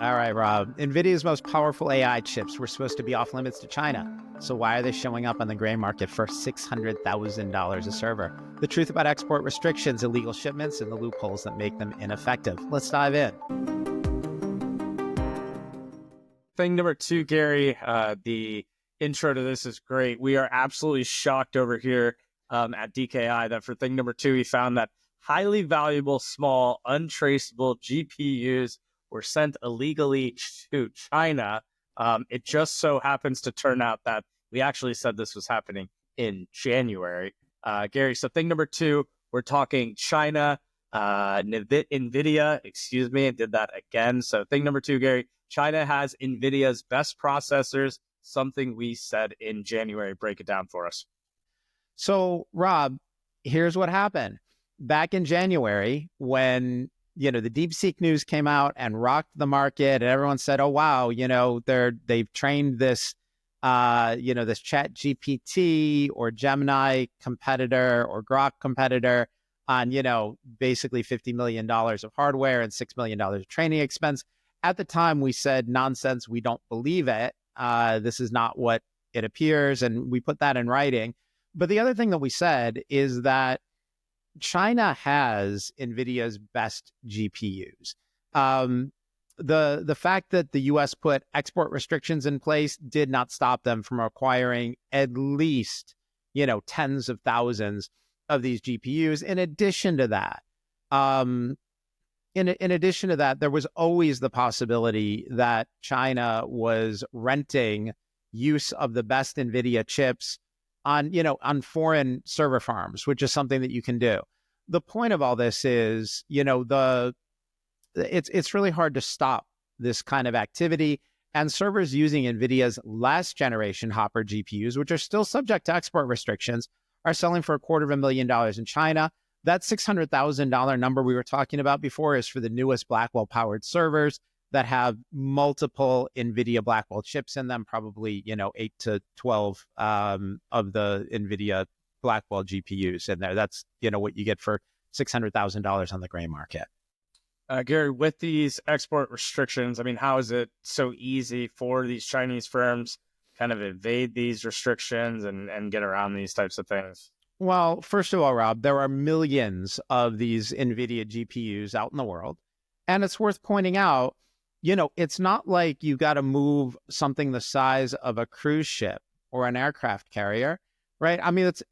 All right, Rob. Nvidia's most powerful AI chips were supposed to be off limits to China. So why are they showing up on the gray market for $600,000 a server? The truth about export restrictions, illegal shipments, and the loopholes that make them ineffective. Let's dive in. Thing number two, Gary, the intro to this is great. We are absolutely shocked over here at DKI that for thing number two, we found that highly valuable, small, untraceable GPUs were sent illegally to China. It just so happens to turn out that we actually said this was happening in January. Gary, so thing number two, we're talking China, Nvidia, excuse me, I did that again. So thing number two, Gary, China has Nvidia's best processors, something we said in January. Break it down for us. So, Rob, here's what happened. Back in January, when the DeepSeek news came out and rocked the market, and everyone said, "Oh wow, they've trained this, this Chat GPT or Gemini competitor or Grok competitor on, basically $50 million of hardware and $6 million of training expense." At the time, we said, "Nonsense, we don't believe it. This is not what it appears," and we put that in writing. But the other thing that we said is that China has Nvidia's best GPUs. The fact that the U.S. put export restrictions in place did not stop them from acquiring at least, tens of thousands of these GPUs. In addition to that, there was always the possibility that China was renting use of the best Nvidia chips on foreign server farms, which is something that you can do. The point of all this is, it's really hard to stop this kind of activity. And servers using Nvidia's last generation Hopper GPUs, which are still subject to export restrictions, are selling for $250,000 in China. That $600,000 number we were talking about before is for the newest Blackwell powered servers that have multiple Nvidia Blackwell chips in them, probably, 8 to 12 of the Nvidia Blackwell GPUs in there. That's, what you get for $600,000 on the gray market. Gary, with these export restrictions, how is it so easy for these Chinese firms kind of evade these restrictions and get around these types of things? Well, first of all, Rob, there are millions of these Nvidia GPUs out in the world. And it's worth pointing out, it's not like you got to move something the size of a cruise ship or an aircraft carrier, right?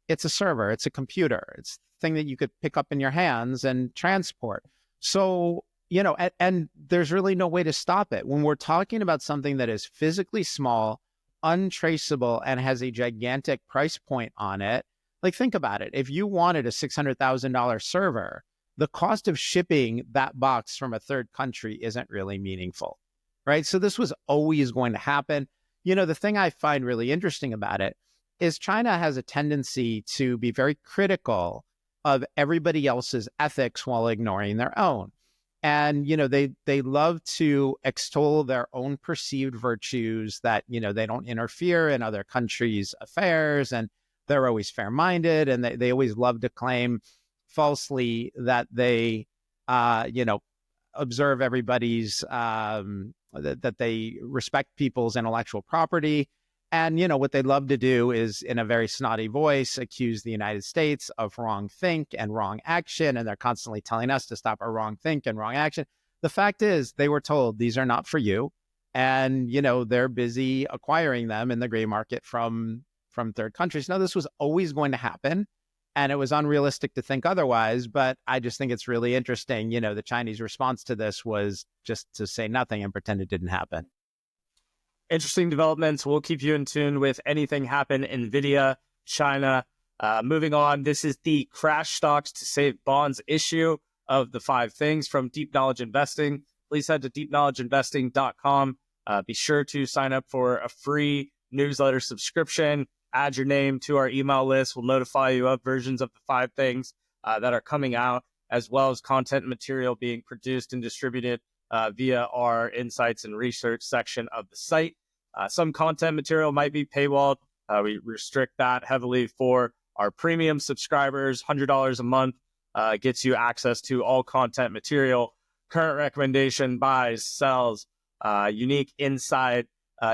It's a server, it's a computer, it's a thing that you could pick up in your hands and transport. So, and there's really no way to stop it. When we're talking about something that is physically small, untraceable, and has a gigantic price point on it, like think about it. If you wanted a $600,000 server, the cost of shipping that box from a third country isn't really meaningful, right? So this was always going to happen. The thing I find really interesting about it is China has a tendency to be very critical of everybody else's ethics while ignoring their own. And, they love to extol their own perceived virtues that, they don't interfere in other countries' affairs, and they're always fair-minded, and they always love to claim falsely that they, observe everybody's, that they respect people's intellectual property. And, what they love to do is, in a very snotty voice, accuse the United States of wrong think and wrong action. And they're constantly telling us to stop our wrong think and wrong action. The fact is, they were told these are not for you. And, they're busy acquiring them in the gray market from third countries. Now, this was always going to happen, and it was unrealistic to think otherwise. But I just think it's really interesting. The Chinese response to this was just to say nothing and pretend it didn't happen. Interesting developments. We'll keep you in tune with anything happen in Nvidia, China. Moving on, this is the Crash Stocks to Save Bonds issue of the 5 things from Deep Knowledge Investing. Please head to deepknowledgeinvesting.com. Be sure to sign up for a free newsletter subscription. Add your name to our email list. We'll notify you of versions of the 5 things that are coming out, as well as content material being produced and distributed via our insights and research section of the site. Some content material might be paywalled. We restrict that heavily for our premium subscribers. $100 a month gets you access to all content material, current recommendation, buys, sells, unique insight,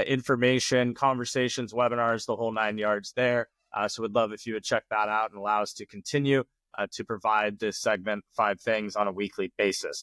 information, conversations, webinars, the whole 9 yards there. So we'd love if you would check that out and allow us to continue to provide this segment, 5 Things, on a weekly basis.